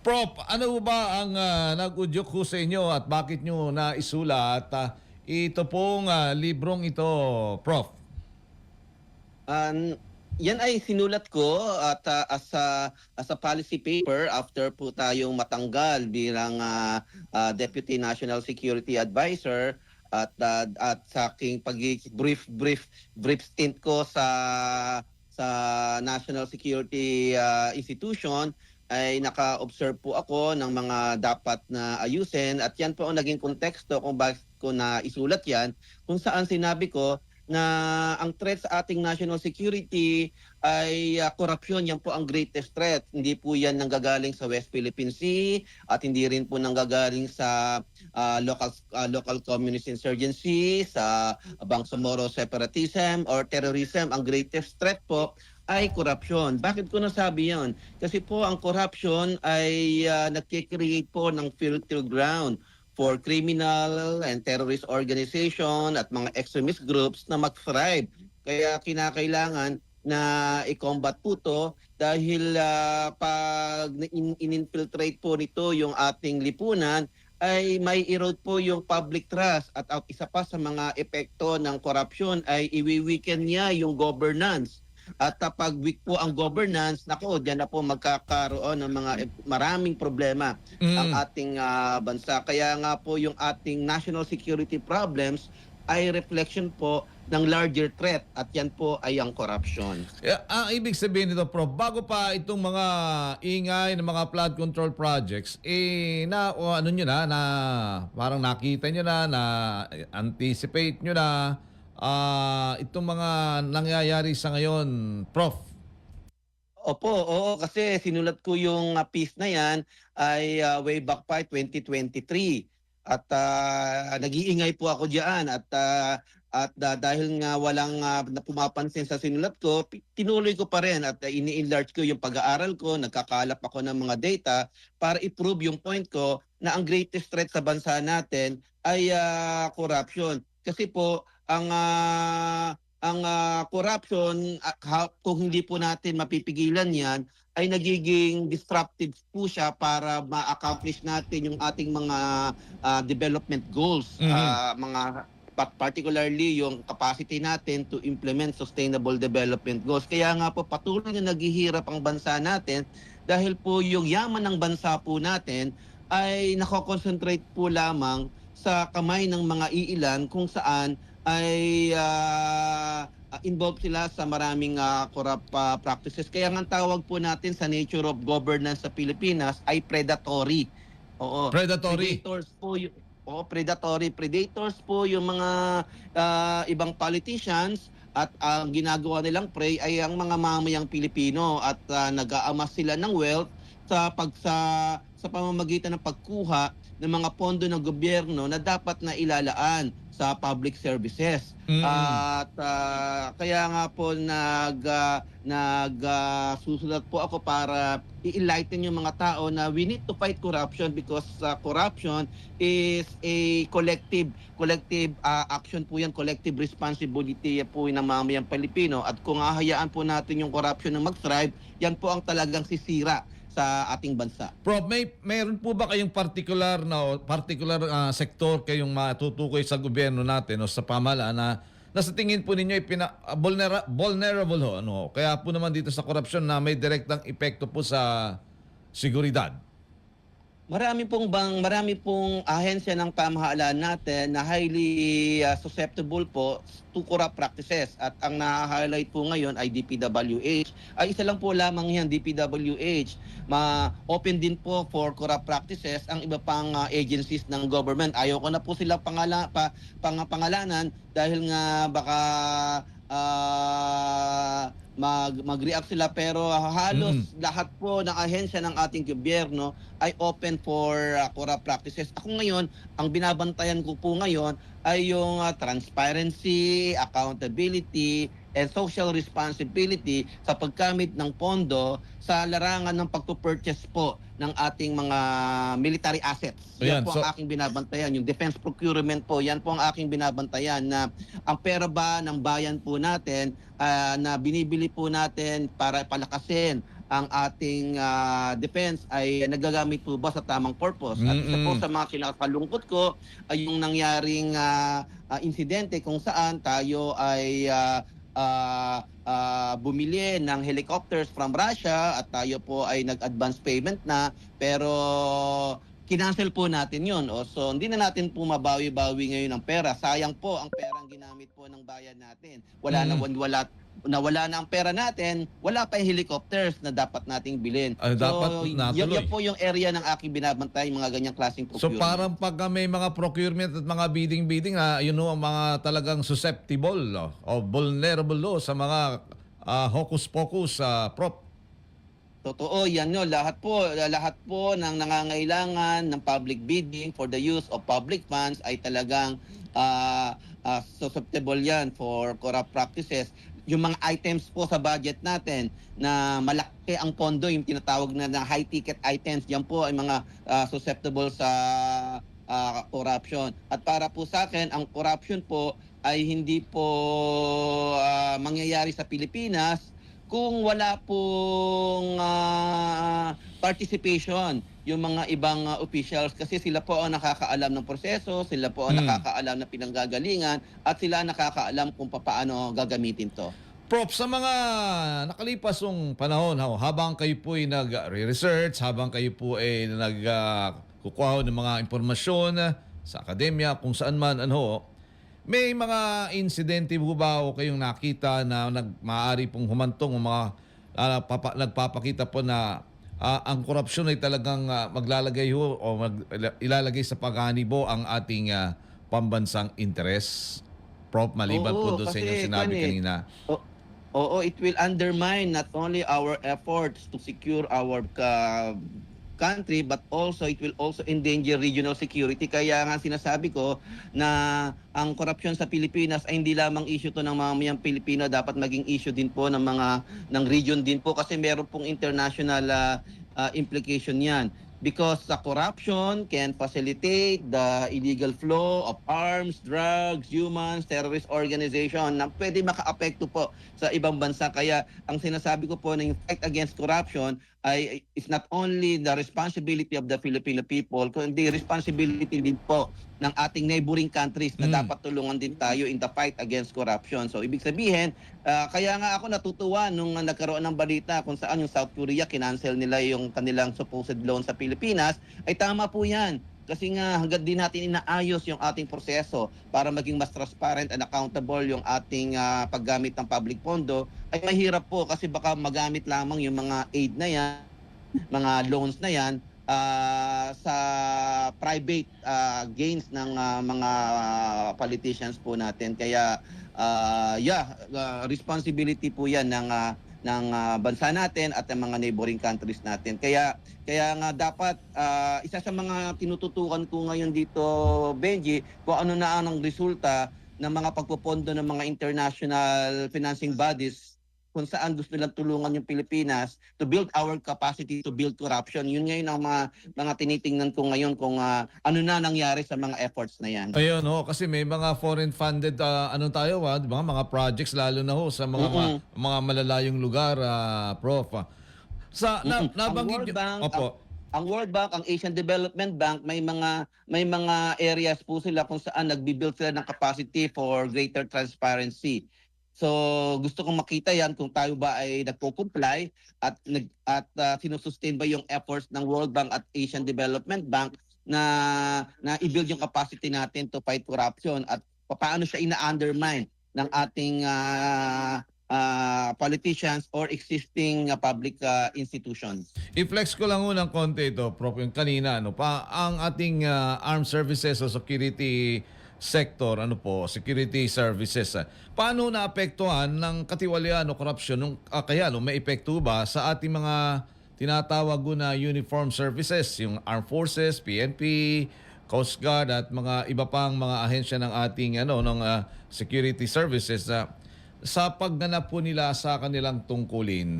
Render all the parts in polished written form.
Prof, ano ba ang nag-udyok ho sa inyo at bakit nyo naisulat ito pong librong ito, Prof? Um, Yan ay sinulat ko at as a policy paper after po tayong matanggal bilang Deputy National Security Advisor at sa aking brief stint ko sa National Security Institution ay naka-observe po ako ng mga dapat na ayusin at yan po ang naging konteksto kung bakit ko na isulat yan kung saan sinabi ko na ang threat sa ating national security ay korupsyon. Yan po ang greatest threat. Hindi po yan nanggagaling sa West Philippine Sea at hindi rin po nanggagaling sa local communist insurgency, sa Bangsamoro separatism or terrorism. Ang greatest threat po ay korupsyon. Bakit ko nasabi yan? Kasi po ang corruption ay nagkikreate po ng fertile ground for criminal and terrorist organization at mga extremist groups na mag-thrive. Kaya kinakailangan na i-combat po to dahil pag in-infiltrate po nito yung ating lipunan ay may erode po yung public trust at isa pa sa mga epekto ng corruption ay iwi-weaken niya yung governance. At pag weak po ang governance, nako, diyan na po magkakaroon ng mga maraming problema ang ating bansa. Kaya nga po yung ating national security problems ay reflection po ng larger threat at yan po ay ang corruption. Ang ibig sabihin nito, Prof, bago pa itong mga ingay ng mga flood control projects, ano nyo na parang nakita nyo na anticipate nyo na itong mga nangyayari sa ngayon, Prof? Opo, oo, kasi sinulat ko yung piece na yan ay way back pa 2023 at nag-iingay po ako diyan at dahil nga walang na pumapansin sa sinulat ko, tinuloy ko pa rin at ini-enlarge ko yung pag-aaral ko, nagkakalap ako ng mga data para i-prove yung point ko na ang greatest threat sa bansa natin ay corruption. Kasi po ang corruption, kung hindi po natin mapipigilan yan, ay nagiging disruptive po siya para ma-accomplish natin yung ating mga development goals. Particularly yung capacity natin to implement sustainable development goals. Kaya nga po patuloy na naghihirap ang bansa natin dahil po yung yaman ng bansa po natin ay nako-concentrate po lamang sa kamay ng mga iilan kung saan ay involved sila sa maraming corrupt practices. Kaya nga ang tawag po natin sa nature of governance sa Pilipinas ay predatory. Oo. Predatory. Predators po yung predatory. Predators po yung mga ibang politicians at ang ginagawa nilang prey ay ang mga mamayang Pilipino at nag-aamas sila ng wealth sa pamamagitan ng pagkuha ng mga pondo ng gobyerno na dapat na ilalaan sa public services. At kaya nga po susulat po ako para i-enlighten yung mga tao na we need to fight corruption because corruption is a collective action po yan, collective responsibility po ng mamayang Pilipino. At kung hahayaan po natin yung corruption na mag-thrive, yan po ang talagang sisira sa ating bansa. Prof, mayroon po ba kayong particular sektor kayong matutukoy sa gobyerno natin o sa pamahalaan na sa tingin po ninyo ay vulnerable ho, ano? Kaya po naman dito sa korupsyon na may direktang epekto po sa seguridad? Marami pong ahensya ng pamahalaan natin na highly susceptible po to corrupt practices at ang na-highlight po ngayon ay DPWH. Ay isa lang po lamang yan, DPWH. Open din po for corrupt practices ang iba pang agencies ng government. Ayaw ko na po sila pangalanan dahil nga baka mag-react sila, pero halos lahat po ng ahensya ng ating gobyerno ay open for corrupt practices. Ako ngayon, ang binabantayan ko po ngayon ay yung transparency, accountability, and social responsibility sa paggamit ng pondo sa larangan ng pagpo-purchase po ng ating mga military assets. Yan po ang aking binabantayan. Yung defense procurement po, yan po ang aking binabantayan na ang pera ba ng bayan po natin na binibili po natin para palakasin ang ating defense ay nagagamit po ba sa tamang purpose. At isa po Mm. sa mga kinakalungkot ko ay yung nangyaring insidente kung saan tayo ay bumili ng helicopters from Russia at tayo po ay nag-advance payment na, pero kinancel po natin yun. So hindi na natin po mabawi-bawi ngayon ang pera. Sayang po ang perang ginamit po ng bayan natin. Mm. Nawala na ang pera natin, wala pa yung helicopters na dapat nating bilhin. Ay, dapat So natuloy. yan po yung area ng aking binabantay, mga ganyang klaseng So procurement. parang pag may mga procurement at mga bidding-bidding, yun know, ang mga talagang susceptible o vulnerable sa mga hocus-pocus, Prop. Totoo, yan yun. Lahat po ng nangangailangan ng public bidding for the use of public funds ay talagang susceptible yan for corrupt practices. Yung mga items po sa budget natin na malaki ang pondo, yung tinatawag na high ticket items, yan po ay mga susceptible sa corruption. At para po sa akin, ang corruption po ay hindi po mangyayari sa Pilipinas kung wala pong participation yung mga ibang officials, kasi sila po ang nakakaalam ng proseso, sila po ang nakakaalam ng pinanggagalingan, at sila nakakaalam kung paano gagamitin to. Prof, sa mga nakalipas yung panahon, habang kayo po ay nag-research, habang kayo po ay nagkukuha ng mga impormasyon sa akademya, kung saan man, may mga insidente po ba o kayong nakita na maaari pong humantong o mga nagpapakita po na ang korupsyon ay talagang maglalagay o ilalagay sa pagganibo ang ating pambansang interes? Prof, maliban po Oo, doon sa kasi inyong sinabi kanina. Oo, it will undermine not only our efforts to secure our country, but also it will also endanger regional security. Kaya nga sinasabi ko na ang korupsyon sa Pilipinas ay hindi lamang issue to ng mamamayang Pilipino, dapat maging issue din po ng region din po, kasi meron pong international implication yan. Because the corruption can facilitate the illegal flow of arms, drugs, humans, terrorist organization na pwede maka-apekto po sa ibang bansa. Kaya ang sinasabi ko po na yung fight against corruption ay is not only the responsibility of the Filipino people, kundi responsibility din po ng ating neighboring countries na dapat tulungan din tayo in the fight against corruption. So ibig sabihin, kaya nga ako natutuwa nung nagkaroon ng balita kung saan yung South Korea kinancel nila yung kanilang supposed loan sa Pilipinas, ay tama po yan. Kasi nga hanggang din natin inaayos yung ating proseso para maging mas transparent and accountable yung ating paggamit ng public pondo, ay mahirap po kasi baka magamit lamang yung mga aid na yan, mga loans na yan, sa private gains ng mga politicians po natin. Kaya responsibility po yan ng bansa natin at ng mga neighboring countries natin. Kaya nga dapat isa sa mga tinututukan ko ngayon dito, Benji, kung ano na ang resulta ng mga pagpopondo ng mga international financing bodies kung saan gusto nilang tulungan yung Pilipinas to build our capacity to build corruption. Yun ngayon ang mga tinitingnan ko ngayon kung ano na nangyari sa mga efforts na yan. Ayun, kasi may mga foreign funded tayo, di ba? Mga projects lalo na sa mga malalayong lugar, Prof. Sa nabanggit ang World Bank, ang Asian Development Bank, may mga areas po sila kung saan nagbi-build sila ng capacity for greater transparency. So gusto kong makita yan kung tayo ba ay nagpo-comply at sinusustain ba yung efforts ng World Bank at Asian Development Bank na i-build yung capacity natin to fight corruption, at paano siya ina-undermine ng ating politicians or existing public institutions. I-flex ko lang ng konti ito, Prof. Yung kanina, ang ating armed services o security sector, security services. Paano naapektuhan ng katiwalian o korupsyon kaya may epekto ba sa ating mga tinatawag na uniform services, yung armed forces, PNP, Coast Guard at mga iba pang mga ahensya ng ating ng security services sa pagganap po nila sa kanilang tungkulin,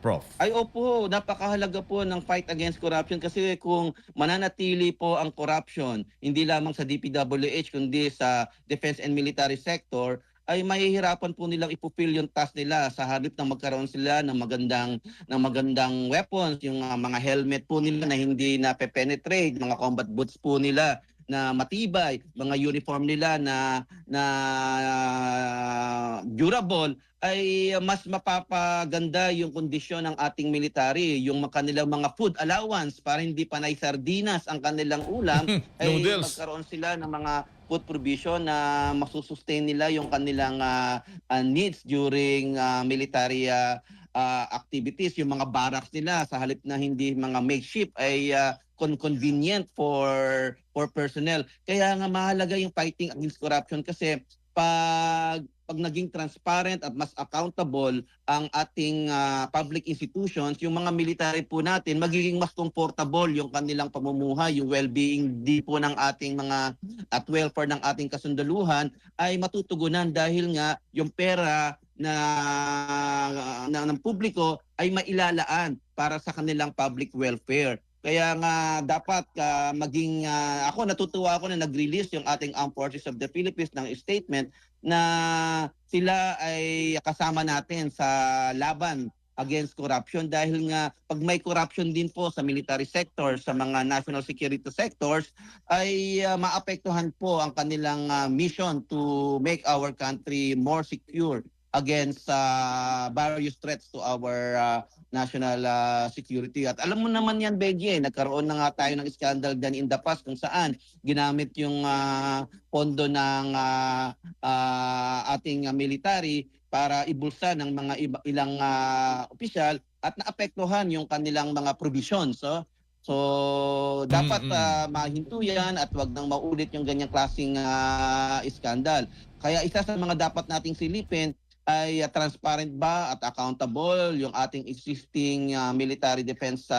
Prof? Ay opo, napakahalaga po ng fight against corruption, kasi kung mananatili po ang corruption, hindi lamang sa DPWH kundi sa defense and military sector, ay mahihirapan po nilang ipupil yung task nila sa halip na magkaroon sila ng magandang weapons, yung mga helmet po nila na hindi na penetrate, mga combat boots po nila na matibay, mga uniform nila na durable, ay mas mapapaganda yung kondisyon ng ating military, yung kanilang mga food allowance para hindi panay sardinas ang kanilang ulam, ay Noodles. magkaroon sila ng mga food provision na masusustain nila yung kanilang needs during military activities. Yung mga barracks nila sa halip na hindi mga makeshift ay convenient for personnel. Kaya nga mahalaga yung fighting against corruption kasi pag naging transparent at mas accountable ang ating public institutions, yung mga military po natin, magiging mas comfortable yung kanilang pamumuhay, yung well-being di po ng ating mga at welfare ng ating kasundaluhan ay matutugunan dahil nga yung pera ng publiko ay mailalaan para sa kanilang public welfare. Kaya nga dapat ako natutuwa ako na nag-release yung ating Armed Forces of the Philippines ng statement na sila ay kasama natin sa laban against corruption dahil nga pag may corruption din po sa military sector, sa mga national security sectors, ay maapektuhan po ang kanilang mission to make our country more secure against various threats to our national security. At alam mo naman yan, Benji, nagkaroon na nga tayo ng scandal dyan in the past kung saan ginamit yung pondo ng ating military para ibulsa ng mga ilang opisyal at naapektuhan yung kanilang mga provisions. So dapat mahinto yan at wag nang maulit yung ganyang klaseng scandal. Kaya isa sa mga dapat nating silipin ay transparent ba at accountable yung ating existing military defense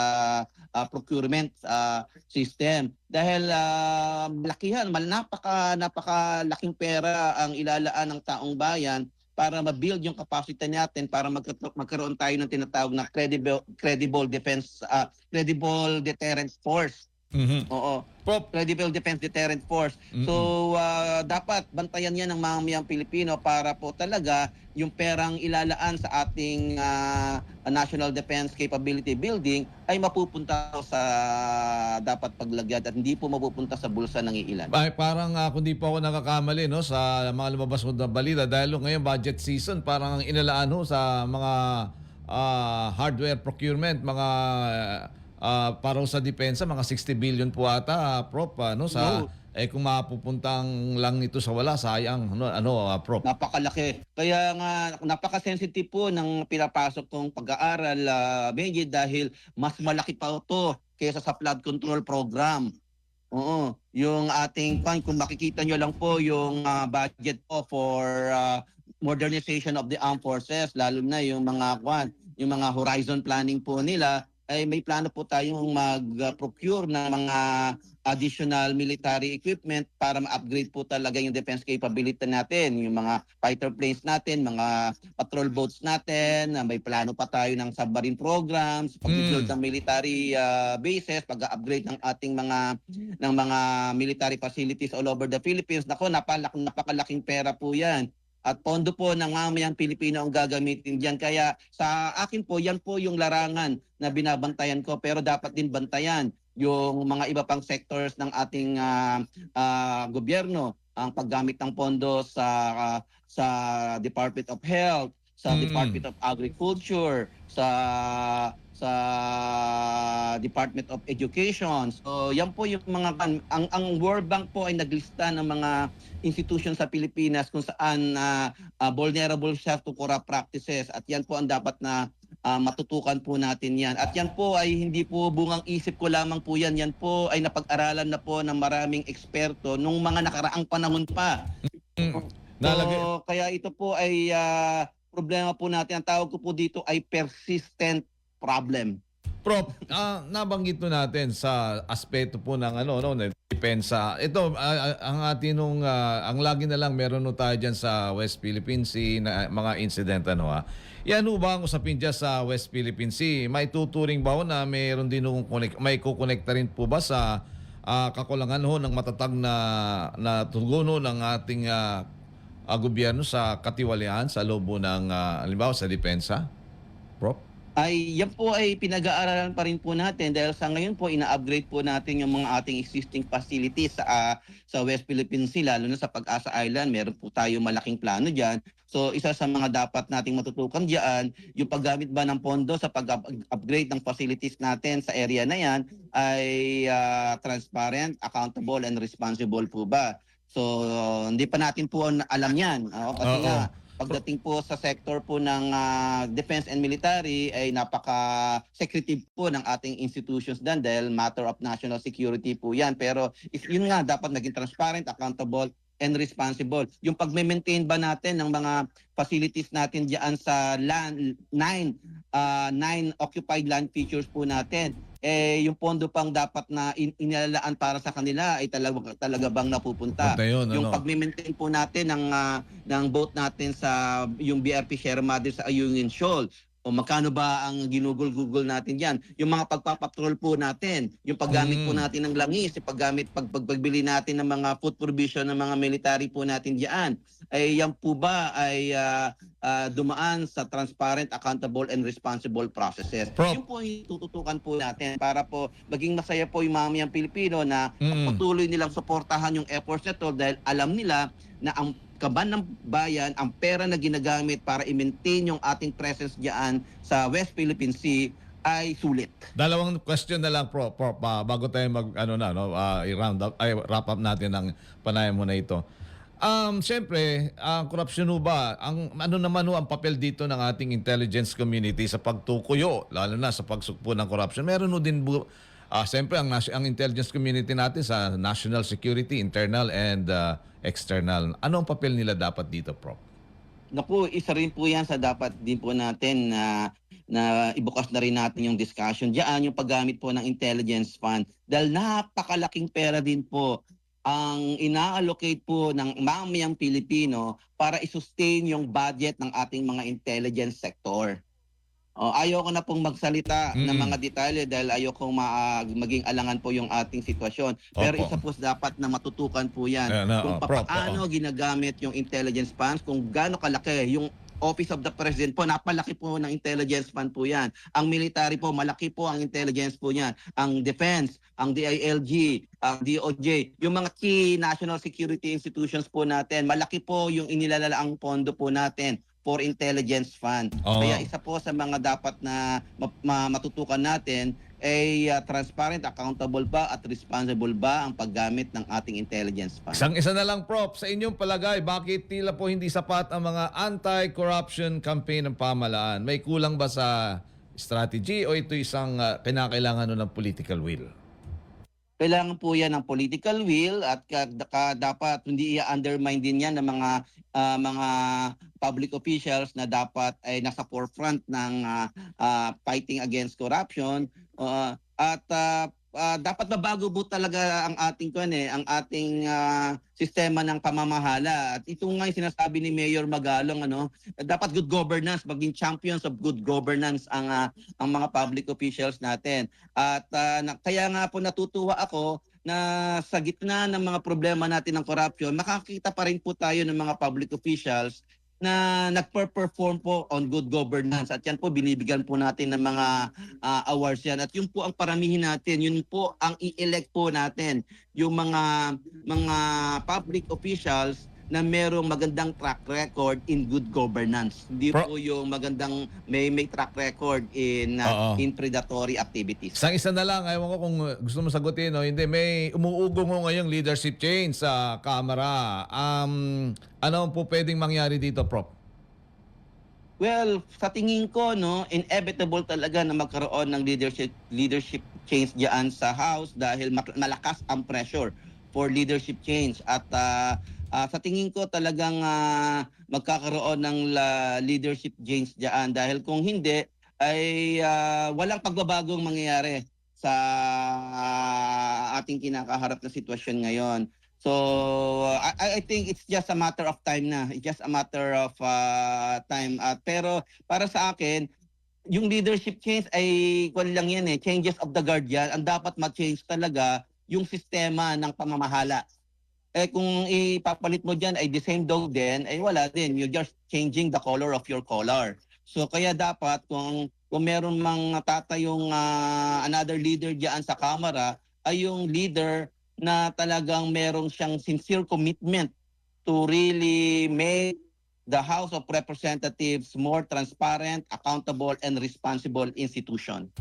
procurement system. Dahil napakalaking pera ang ilalaan ng taong bayan para ma-build yung capacity natin para magkaroon tayo ng tinatawag na credible deterrent force. Oo. Credible Defense Deterrent Force. So, dapat bantayan yan ng mamamayang Pilipino para po talaga yung perang ilalaan sa ating National Defense Capability Building ay mapupunta sa dapat paglagyan at hindi po mapupunta sa bulsa ng iilan. Ay, parang kung di po ako nakakamali no, sa mga lumabas ko na balita dahil ngayon budget season, parang ang inalaan ho sa mga hardware procurement, mga para sa depensa, mga 60 billion po ata, Prop, no, sa kung mapupuntang lang ito sa wala, sayang, Prop. Napakalaki. Kaya nga napaka-sensitive po ng pinapasok kong pag-aaral, Benji, dahil mas malaki pa ito kaysa sa flood control program. Oo, yung ating kung makikita nyo lang po yung budget po for modernization of the armed forces, lalo na yung mga horizon planning po nila, ay may plano po tayong mag-procure ng mga additional military equipment para ma-upgrade po talaga yung defense capability natin. Yung mga fighter planes natin, mga patrol boats natin, may plano pa tayo ng submarine programs, pag-build ng military bases, pag-upgrade ng ating mga military facilities all over the Philippines. Nako, napakalaking pera po yan. At pondo po ng mamayang Pilipino ang gagamitin diyan. Kaya sa akin po, yan po yung larangan na binabantayan ko. Pero dapat din bantayan yung mga iba pang sectors ng ating gobyerno. Ang paggamit ng pondo sa Department of Health, sa Department of Agriculture, sa Department of Education. So yan po yung mga ang World Bank po ay naglista ng mga institutions sa Pilipinas kung saan vulnerable siya to corrupt practices at yan po ang dapat na matutukan po natin yan. At yan po ay hindi po bungang isip ko lamang po yan. Yan po ay napag-aralan na po ng maraming eksperto nung mga nakaraang panahon pa. So, kaya ito po ay problema po natin. Ang tawag ko po dito ay persistent problem. Prop, nabanggit po natin sa aspeto po ng depensa. Ito ang atin ang lagi na lang meron no tayo diyan sa West Philippine Sea na mga incident Yan ho ba ang usapin dyan sa West Philippine Sea? May tuturing ba ho na mayroon din may kukonekta rin po ba sa kakulangan ho ng matatag na tugon ho ng ating gobyerno sa katiwalian sa loob ng halimbawa sa depensa, Prof? Ay yan po ay pinag-aaralan pa rin po natin dahil sa ngayon po ina-upgrade po natin yung mga ating existing facilities sa West Philippine Sea, lalo na sa Pag-asa Island. Meron po tayo malaking plano diyan. So isa sa mga dapat nating matutukan diyan, yung paggamit ba ng pondo sa pag-upgrade ng facilities natin sa area na yan ay transparent, accountable and responsible po ba? So hindi pa natin po alam yan. Kasi Oo. nga pagdating po sa sector po ng defense and military ay napaka-secretive po ng ating institutions dan dahil matter of national security po yan. Pero yun nga, dapat naging transparent, accountable, and responsible. Yung pag-maintain ba natin ng mga facilities natin diyan sa nine occupied land features po natin, yung pondo pang dapat na inilalaan para sa kanila ay talaga bang napupunta. Punta yun, Yung pag-maintain po natin ng boat natin sa yung BRP Sierra Madre sa Ayungin Shoal, o magkano ba ang ginugol-google natin yan? Yung mga pagpapatrol po natin, yung paggamit po natin ng langis, yung pagbili natin ng mga food provision ng mga military po natin diyan, ay yan po ba ay dumaan sa transparent, accountable, and responsible processes? Yun po yung tututukan po natin para po maging masaya po yung mamayang Pilipino na patuloy nilang suportahan yung efforts nito dahil alam nila na ang kaban ng bayan, ang pera na ginagamit para i-maintain yung ating presence diyan sa West Philippine Sea ay sulit. Dalawang question na lang, Prof, bago tayo i-round up, wrap up natin ang panayam mo na ito. Siyempre, ang korupsyon ba, ano naman ang papel dito ng ating intelligence community sa pagtukuyo, lalo na sa pagsukpo ng korupsyon? Meron din siyempre ang intelligence community natin sa national security, internal and external. Ano ang papel nila dapat dito, Prof? Naku, isa rin po yan sa dapat din po natin na ibukas na rin natin yung discussion. Diyan yung paggamit po ng intelligence fund. Dahil napakalaking pera din po ang ina-allocate po ng mamayang Pilipino para i-sustain yung budget ng ating mga intelligence sector. Ayoko na pong magsalita ng mga detalye dahil ayoko maging alangan po yung ating sitwasyon. Pero isa po dapat na matutukan po yan. Kung paano ginagamit yung intelligence funds, kung gaano kalaki yung Office of the President po, napalaki po ng intelligence fund po yan. Ang military po, malaki po ang intelligence po yan. Ang defense, ang DILG, ang DOJ, yung mga key national security institutions po natin, malaki po yung inilalalaang pondo po natin for intelligence fund. Kaya isa po sa mga dapat na matutukan natin ay transparent, accountable ba at responsible ba ang paggamit ng ating intelligence fund. Isang-isa na lang, Prof. Sa inyong palagay, bakit tila po hindi sapat ang mga anti-corruption campaign ng pamahalaan? May kulang ba sa strategy o ito isang kinakailangan ng political will? Kailangan po yan ng political will at dapat hindi i-undermine din yan ng mga public officials na dapat ay nasa forefront ng fighting against corruption. Dapat mabago po talaga ang ating sistema ng pamamahala. At ito nga yung sinasabi ni Mayor Magalong, dapat good governance, maging champions of good governance ang mga public officials natin. At kaya nga po natutuwa ako na sa gitna ng mga problema natin ng corruption, makakita pa rin po tayo ng mga public officials na nagper-perform po on good governance. At yan po, binibigyan po natin ng mga awards yan. At yun po ang paramihin natin. Yun po ang i-elect po natin. Yung mga public officials na merong magandang track record in good governance. Hindi po yung magandang may track record in predatory activities. Isang-isa na lang, ayaw ko kung gusto mo sagutin o hindi. May umuugong mo ngayong leadership change sa Kamara. Ano po pwedeng mangyari dito, Prof? Well, sa tingin ko, inevitable talaga na magkaroon ng leadership change diyan sa House dahil malakas ang pressure for leadership change. At sa tingin ko talagang magkakaroon ng leadership change diyan dahil kung hindi ay walang pagbabagong mangyayari sa ating kinakaharap na sitwasyon ngayon. So I think it's just a matter of time na. It's just a matter of time. Pero para sa akin, yung leadership change ay lang yan changes of the guard yan. Ang dapat ma-change talaga yung sistema ng pamamahala. kung ipapalit mo diyan ay the same dog din, ay wala din. You're just changing the color of your collar. So kaya dapat kung meron mang tatayong another leader diyan sa Kamara, ay yung leader na talagang merong siyang sincere commitment to really make the House of Representatives more transparent, accountable, and responsible institution.